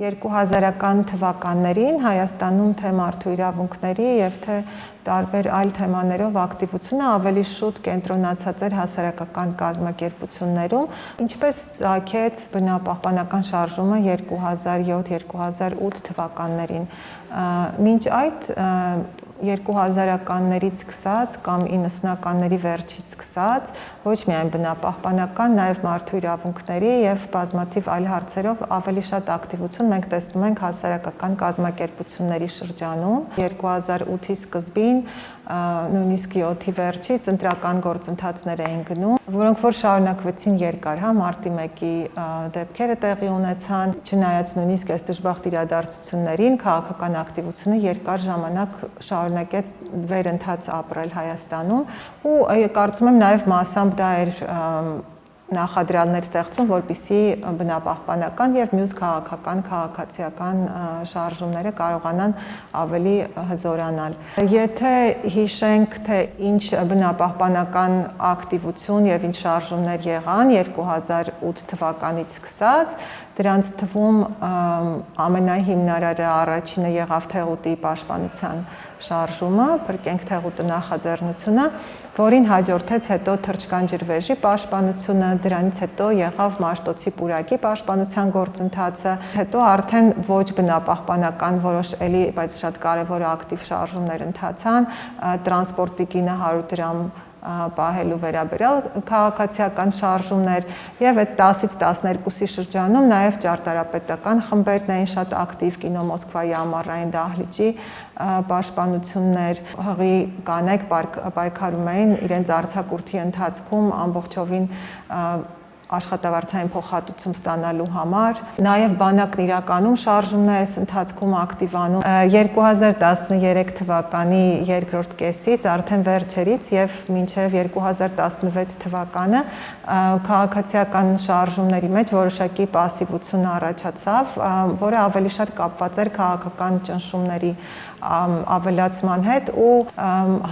2000-ական թվականներին Հայաստանում թե մարդու իրավունքների եւ թե տարբեր այլ թեմաներով ակտիվությունը ավելի շուտ կենտրոնացած էր հասարակական կազմակերպություններում, ինչպես ծագեց բնապահպանական շարժումը 2007-2008 թվականներին։ Մինչ այդ 2000-ականներից սկսած կամ 90-ականների վերջից սկսած ոչ միայն բնապահպանական, նաև մարդու իրավունքների եւ բազմաթիվ այլ հարցերով ավելի շատ ակտիվություն մենք տեսնում ենք հասարակական կազմակերպությունների շրջանում 2008-ի սկզբին նույնիսկ 7-ի վերջից ընտրական գործընթացներ էին գնում, որոնք որ շարունակվեցին երկար, մարտի 1-ի դեպքերը տեղի ունեցան, չնայած նույնիսկ այս դժբախտ իրադարձություններին քաղաքական ակտիվությունը երկար ժամանակ շարունակեց վերընթաց ապրել Հայաստանում ու կարծում եմ նաև մասամբ դա էր նախադրյալներ ստեղծում, որպեսզի բնապահպանական եւ մյուս քաղաքացիական շարժումները կարողանան ավելի հզորանալ։ Եթե հիշենք, թե ինչ բնապահպանական ակտիվություն եւ ինչ շարժումներ եղան 2008 թվականից սկսած, դրանց թվում ամենահիմնարարը առաջինը եղավ Թեղուտի պաշտպանության շարժումը, Փրկենք Թեղուտը նախաձեռնությունը, որին հաջորդեց հետո թրջկանջրվեժի պաշտպանությունը, դրանից հետո եղավ Մաշտոցի պուրակի պաշտպանության գործընթացը, հետո արդեն ոչ բնապահպանական որոշ էլի, բայց շատ կարևոր ակտիվ շարժումներ ընթացան, տրանսպորտի գինը 100 դրամ պահելու վերաբերյալ քաղաքացիական շարժումներ եւ այդ 10-ից 12-ի շրջանում նաեւ ճարտարապետական խմբերն էին շատ ակտիվ կինո Մոսկվայի ամառային դահլիճի պաշտպանություններ, հղի կանայք պայքարում էին իրենց արձակուրդի ընթացքում ամբողջովին աշխատավարձային փոխհատուցում ստանալու համար, նաև բանակն իրականում շարժումն է այս ընթացքում ակտիվանում 2013 թվականի երկրորդ կեսից արդեն վերջերից եւ մինչեւ 2016 թվականը քաղաքացիական շարժումների մեջ որոշակի պասիվություն առաջացավ, որը ավելի շատ կապված էր քաղաքական ճնշումների ավելացման հետ ու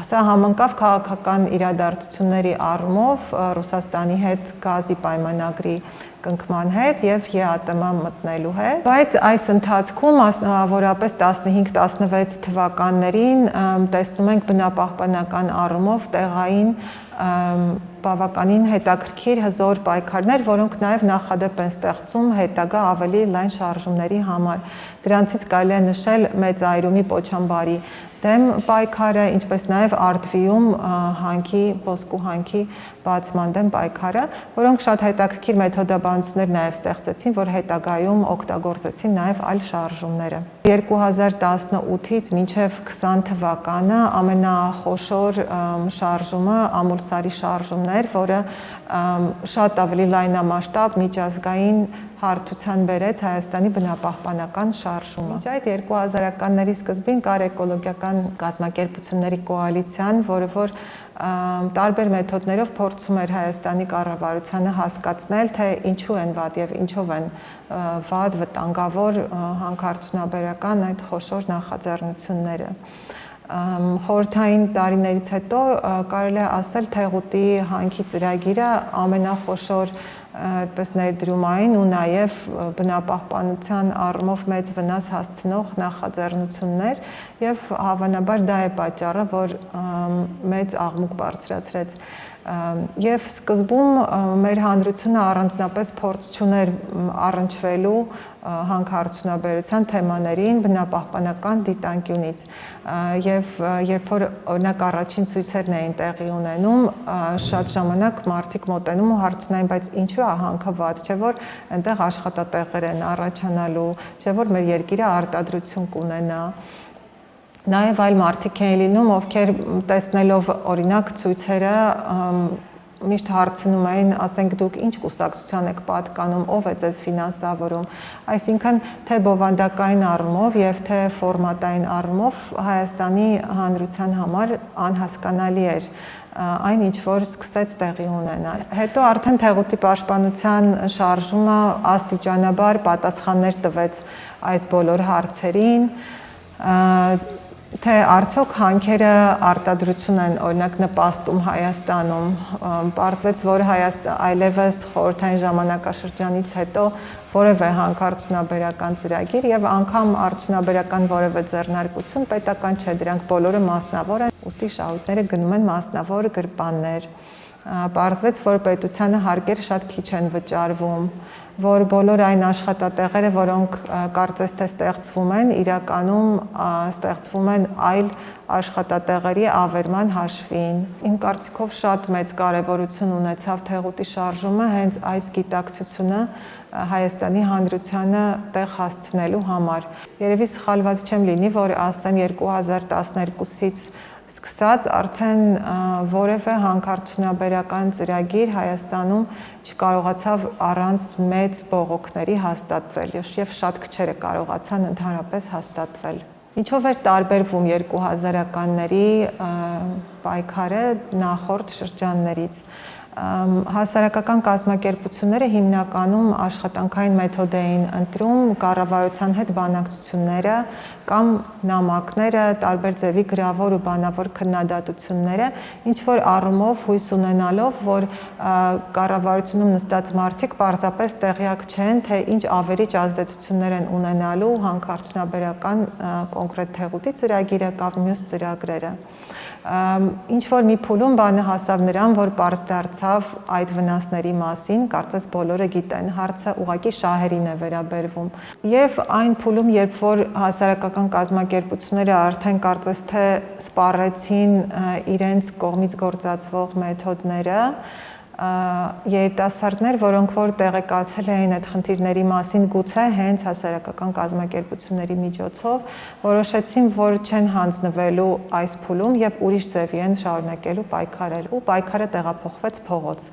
սա համընկավ քաղաքական իրադարձությունների առումով Ռուսաստանի հետ գազի պայմանագրի կնքման հետ եւ ԵԱՏՄ մտնելու հետ, բայց այս ընթացքում մասնավորապես 15-16 թվականներին տեսնում ենք բնապահպանական առումով տեղային բավականին հետաքրքիր հզոր պայքարներ, որոնք նաև նախադեպ են ստեղծում հետագա ավելի լայն շարժումների համար։ Դրանցից կարելի է նշել Մեծ Այրումի Պոչամբարի դեմ պայքարը, ինչպես նաև Արտվիում հանքի, ոսկու հանքի բացման դեմ պայքարը, որոնք շատ հետաքրքիր մեթոդաբանություններ նաև ստեղծեցին, որ հետագայում օգտագործեցին նաև այլ շարժումները։ 2018-ից մինչև 20 թվականը ամենախոշոր շարժումը Ամուլսարի շարժումն էր, որը շատ ավելի լայնամասշտաբ միջազգային հարթության բերեց Հայաստանի բնապահպանական շարժումը։ Մինչ այդ 2000-ականների սկզբին կար էկոլոգիական կազմակերպությունների կոալիցիան, որը որ տարբեր մեթոդներով փորձում էր Հայաստանի կառավարությանը հասկացնել, թե ինչու են վատ եւ ինչով են վատ, վտանգավոր հանքարդյունաբերական այդ խոշոր նախաձեռնությունները։ Խորհրդային տարիներից հետո կարելի է ասել Թեղուտի հանքի ծրագիրը ամենախոշոր այդպես ներդրումային ու նաև բնապահպանության առումով մեծ վնաս հասցնող նախաձեռնություններ եւ հավանաբար դա է պատճառը, որ մեծ աղմուկ բարձրացրեց եւ սկզբում մեր հանրությունը առանձնապես փորձ չուներ առնչվելու հանքարդյունաբերության թեմաներին բնապահպանական դիտանկյունից եւ երբ որ օրինակ առաջին ցույցերն էին տեղի ունենում շատ ժամանակ մարդիկ մոտենում ու հարցնում, բայց ինչու է հանքը վատ, չէ որ այնտեղ աշխատատեղեր են առաջանալու, չէ որ մեր երկիրը արտադրություն կունենա։ Նաև այլ մարդիկ են լինում, ովքեր տեսնելով օրինակ ցույցերը միշտ հարցնում էին, ասենք դուք ինչ կուսակցության եք պատկանում, ով է ձեզ ֆինանսավորում, այսինքն թե բովանդակային առումով եւ թե ֆորմատային առումով Հայաստանի հանրության համար անհասկանալի էր այն ինչ որ սկսեց տեղի ունենալ։ Հետո արդեն Թեղուտի պաշտպանության շարժումը աստիճանաբար պատասխաններ տվեց այս բոլոր հարցերին, թե արդյոք հանքերը արտադրություն են օրինակ նպաստում Հայաստանում, պարզվեց, որ այլևս խորհրդային ժամանակաշրջանից հետո որևէ հանքարդյունաբերական ծրագիր եւ անգամ արդյունաբերական որևէ ձեռնարկություն պետական չէ, դրանք բոլորը մասնավոր են, ուստի շահույթները գնում են մասնավոր գրպաններ։ Պարզվեց, որ պետությանը հարկերը շատ քիչ են վճարվում, որ բոլոր այն աշխատատեղերը, որոնք կարծես թե ստեղծվում են, իրականում ստեղծվում են այլ աշխատատեղերի ավերման հաշվին։ Իմ կարծիքով շատ մեծ կարևորություն ունեցավ թեղուտի շարժումը հենց այս գիտակցությունը Հայաստանի հանրությանը տեղ հասցնելու համար։ Երևի սխալված չեմ լինի, որ ասեմ 2012-ից սկսած արդեն որևէ հանքարդյունաբերական ծրագիր Հայաստանում չկարողացավ առանց մեծ բողոքների հաստատվել եւ շատ քչերը կարողացան ընդհանրապես հաստատվել։ Ինչով էր տարբերվում 2000-ականների պայքարը նախորդ շրջաններից։ Հասարակական կազմակերպությունները հիմնականում աշխատանքային մեթոդ էին ընտրում, կառավարության հետ բանակցությունները կամ նամակները, տարբեր ձևի գրավոր ու բանավոր քննադատությունները, ինչ որ առումով հույս ունենալով, որ կառավարությունում նստած մարդիկ պարզապես տեղյակ չեն, թե ինչ ավերիչ ազդեցություններ են ունենալու հանքարդյունաբերական կոնկրետ թեղուտի ծրագիրը կամ մյուս ծրագրերը։ Ինչ որ մի փուլում բանը հասավ նրան, որ պարզ դարձավ այդ վնասների մասին, կարծես բոլորը գիտեն, հարցը ուղղակի շահերին է վերաբերվում։ Եվ այն փուլում, երբ որ հասարակական կազմակերպությունները արդեն կարծես թե սպառեցին իրենց կողմից գործածվող մեթոդները, երիտասարդներ, որոնք որ տեղեկացել էին այդ խնդիրների մասին գուցե հենց հասարակական կազմակերպությունների միջոցով, որոշեցին, որ չեն հանձնվելու այս փուլում եւ ուրիշ ձևի են շարունակելու պայքարել, ու պայքարը տեղափոխվեց փողոց։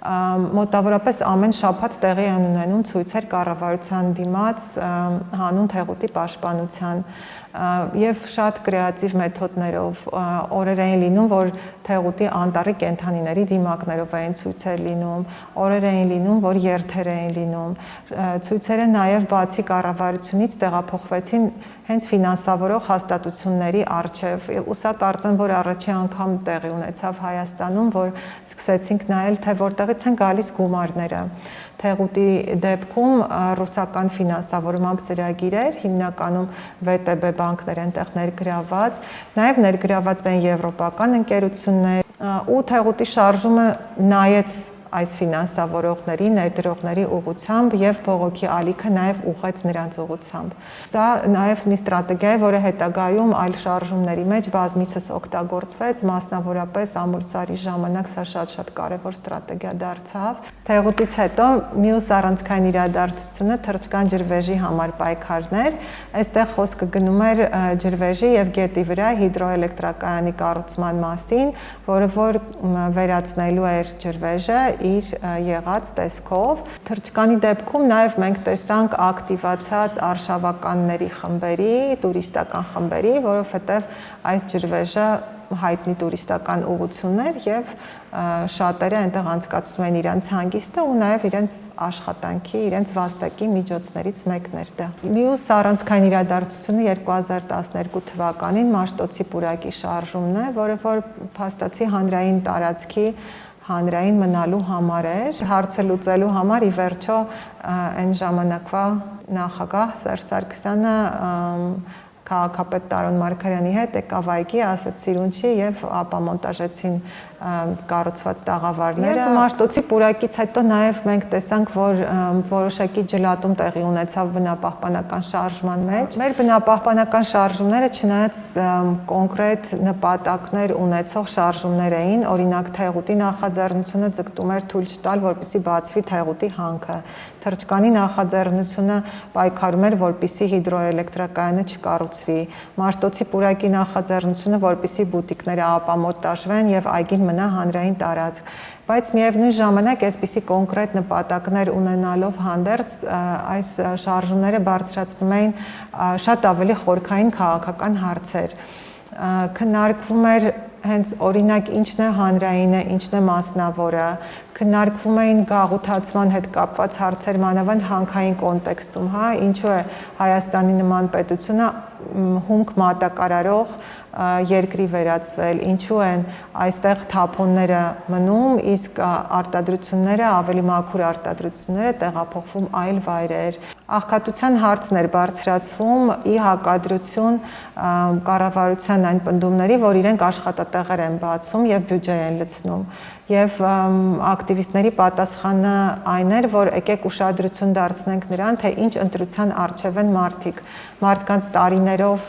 Մոտավորապես ամեն շաբաթ տեղի են ունենում ցույցեր կառավարության դիմաց հանուն թեղուտի պաշտպանության եւ շատ կրեատիվ մեթոդներով օրեր էին լինում, որ թեղուտի անտառի կենդանիների դիմակներով էին ցույցեր լինում, օրեր էին լինում, որ երթեր էին լինում։ Ցույցերը նաեւ բացի կառավարությունից տեղափոխվեցին հենց ֆինանսավորող հաստատությունների առջև, ու սա կարծեմ, որ առաջի անգամ տեղի ունեցավ Հայաստանում, որ սկսեցինք նայել, թե որտեղից են գալիս գումարները։ Թեղուտի դեպքում ռուսական ֆինանսավորմամբ ծրագիրեր, հիմնականում VTB բանկներ այնտեղ ներգրաված, նաև ներգրաված են եվրոպական ընկերություններ, ու թեղուտի շարժումը նայեց այս ֆինանսավորողների, ներդրողների ուղղությամբ եւ բողոքի ալիքը նաեւ ուղղեց նրանց ուղղությամբ։ Սա նաեւ մի ստրատեգիա է, որը հետագայում այլ շարժումների մեջ բազմիցս օգտագործվեց, մասնավորապես Ամուլսարի ժամանակ սա շատ կարևոր ստրատեգիա դարձավ։ Թեղուտից հետո մյուս առանցքային իրադարձությունը թռչկան ջրվեժի համար պայքարներ։ Այստեղ խոսքը գնում էր ջրվեժի եւ գետի վրա հիդրոէլեկտրակայանի կառուցման մասին, որը որ վերացնելու էր ջրվեժը իր եղած տեսքով։ Թռչկանի դեպքում նաև մենք տեսանք ակտիվացած արշավականների խմբերի, տուրիստական խմբերի, որովհետև այս ջրվեժը հայտնի տուրիստական ուղղություններ եւ շատերը այնտեղ անցկացնում են իրենց հանգիստը ու նաև իրենց աշխատանքի, իրենց վաստակի միջոցներից մեկն էր դա։ Մյուս առանցքային իրադարձությունը 2012 թվականին Մաշտոցի պուրակի շարժումն է, որը որ փաստացի հանրային տարածքի հանրային մնալու համար էր, հարցը լուծելու համար ի վերջո այն ժամանակվա նախագահ Սերժ Սարգսյանը քաղաքապետ Տարոն Մարգարյանի հետ եկավ այգի, ասաց սիրունչի եւ ապամոնտաժեցին կառուցված տաղավարները։ Մաշտոցի պուրակից հետո նաև մենք տեսանք, որ որոշակի ջլատում տեղի ունեցավ բնապահպանական շարժման մեջ։ Մեր բնապահպանական շարժումները չնայած կոնկրետ նպատակներ ունեցող շարժումներ էին, օրինակ թեղուտի նախաձեռնությունը ձգտում էր թույլ չտալ, որպեսզի բացվի թեղուտի հանքը։ Թռչկանի նախաձեռնությունը պայքարում էր, որպեսզի հիդրոէլեկտրակայանը չկառուցվի։ Մաշտոցի պուրակի նախաձեռնությունը, որպեսզի բուտիկները ապամոնտաժվեն եւ այգին մնա հանրային տարածք, բայց միևնույն ժամանակ այսպիսի կոնկրետ նպատակներ ունենալով հանդերձ այս շարժումները բարձրացնում էին շատ ավելի խորքային քաղաքական հարցեր։ Քննարկվում էր հենց օրինակ ինչն է հանրայինը, ինչն է մասնավորը, քննարկվում էին գաղութացման հետ կապված հարցեր մանավանդ հանքային կոնտեքստում, ինչու է Հայաստանի նման պետությունը հումք մատակարարող երկրի վերածվել, ինչու են այստեղ թափոնները մնում, իսկ արտադրությունները, ավելի մաքուր արտադրությունները տեղափոխվում այլ վայրեր։ Աղքատության հարցն էր բարձրացվում ի հակադրություն կառավարության այն պնդումների, որ իրենք աշխատատեղեր են բացում եւ բյուջե են լցնում։ Եվ ակտիվիստների պատասխանը այն էր, որ եկեք ուշադրություն դարձնենք նրան, թե ինչ ընտրության առջև են մարդկանց տարիներով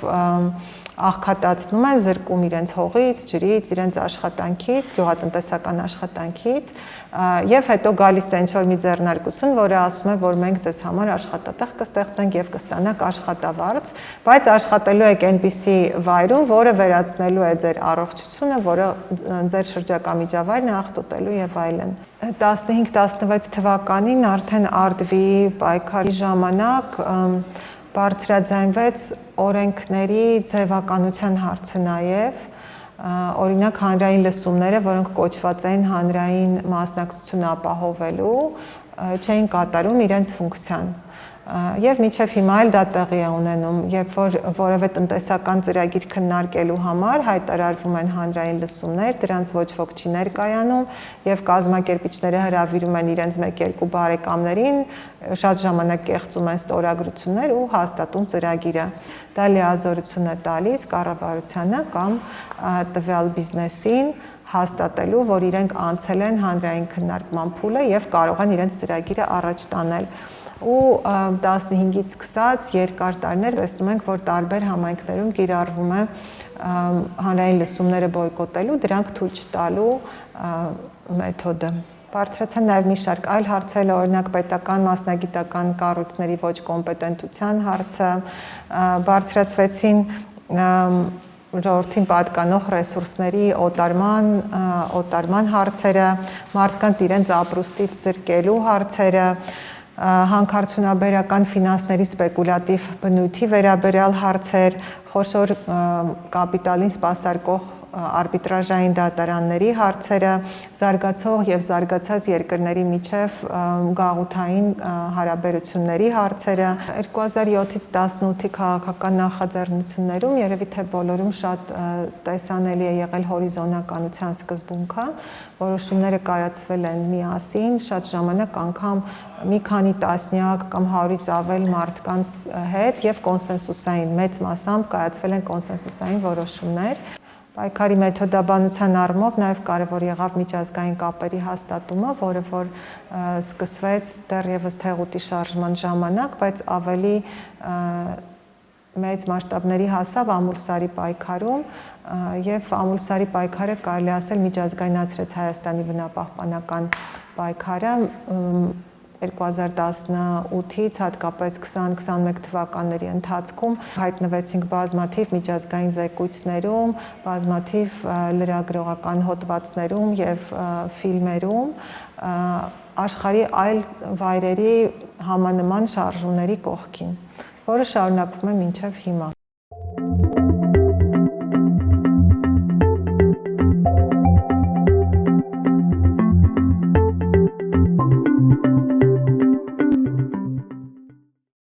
աղքատացնում են, զրկում իրենց հողից, ջրից, իրենց աշխատանքից, գյուղատնտեսական աշխատանքից, եւ հետո գալիս է ինչ-որ մի ձեռնարկություն, որը ասում է, որ մենք ձեզ համար աշխատատեղ կստեղծենք եւ կստանաք աշխատավարձ, բայց աշխատելու եք այնպիսի վայրում, որը վերացնելու է ձեր առողջությունը, որը ձեր շրջակա միջավայրն է աղտոտելու եւ այլն։ 15-16 թվականին արդեն Արդվի պայքարի ժամանակ բարձրաձայնվեց օրենքների ձևականության հարցը նաև, օրինակ հանրային լսումները, որոնք կոչված էին հանրային մասնակցություն ապահովելու, չէին կատարում իրենց ֆունկցիան։ Եվ մինչև հիմա էլ դա տեղի է ունենում, երբ որ որևէ տնտեսական ծրագիր քննարկելու համար հայտարարվում են հանրային լսումներ, դրանց ոչ ոք չի ներկայանում եւ կազմակերպիչները հրավիրում են իրենց 1-2 բարեկամներին, շատ ժամանակ կեղծում են ստորագրություններ ու հաստատում ծրագիրը։ Դա լիազորություն է տալիս կառավարությանը կամ տվյալ բիզնեսին հաստատելու, որ իրենք անցել են հանրային քննարկման փուլը եւ կարող են իրենց ծրագիրը առաջ տանել։ Ու 15-ից սկսած երկար տարիներ տեսնում ենք, որ տարբեր համայնքներում կիրառվում է հանրային լսումները բոյկոտելու, դրանք թույլ չտալու մեթոդը։ Բարձրացան նաև մի շարք այլ հարցեր, օրինակ պետական մասնագիտական կառույցների ոչ կոմպետենտության հարցը, բարձրացվեցին ժողովրդին պատկանող ռեսուրսների օտարման հարցերը, մարդկանց իրենց ապրուստից զրկելու հարցերը, հանքարդյունաբերական ֆինանսների սպեկուլատիվ բնույթի վերաբերյալ հարցեր, խոշոր կապիտալին սպասարկող արբիտրաժային դատարանների հարցերը, զարգացող եւ զարգացած երկրների միջև գաղութային հարաբերությունների հարցերը, 2007-ից 18-ի քաղաքական նախաձեռնություններում երևի թե բոլորում շատ տեսանելի է եղել հորիզոնականության սկզբունքը, որոշումները կայացվել են միասին, շատ ժամանակ անգամ մի քանի տասնյակ կամ 100-ից ավել մարդկանց հետ եւ կոնսենսուսային մեծ մասամբ կայացվել են կոնսենսուսային որոշումներ։ Պայքարի մեթոդաբանության առումով նաև կարևոր եղավ միջազգային կապերի հաստատումը, որը որ սկսվեց դեռևս Թեղուտի շարժման ժամանակ, բայց ավելի մեծ մասշտաբների հասավ Ամուլսարի պայքարում, եւ Ամուլսարի պայքարը կարելի ասել միջազգայնացրեց Հայաստանի բնապահպանական պայքարը 2018-ից հատկապես 20-21 թվականների ընթացքում հայտնվեցինք բազմաթիվ միջազգային զեկույցներում, բազմաթիվ լրագրողական հոդվածներում եւ ֆիլմերում, աշխարհի այլ վայրերի համանման շարժումների կողքին, որը շարունակվում է մինչև հիմա։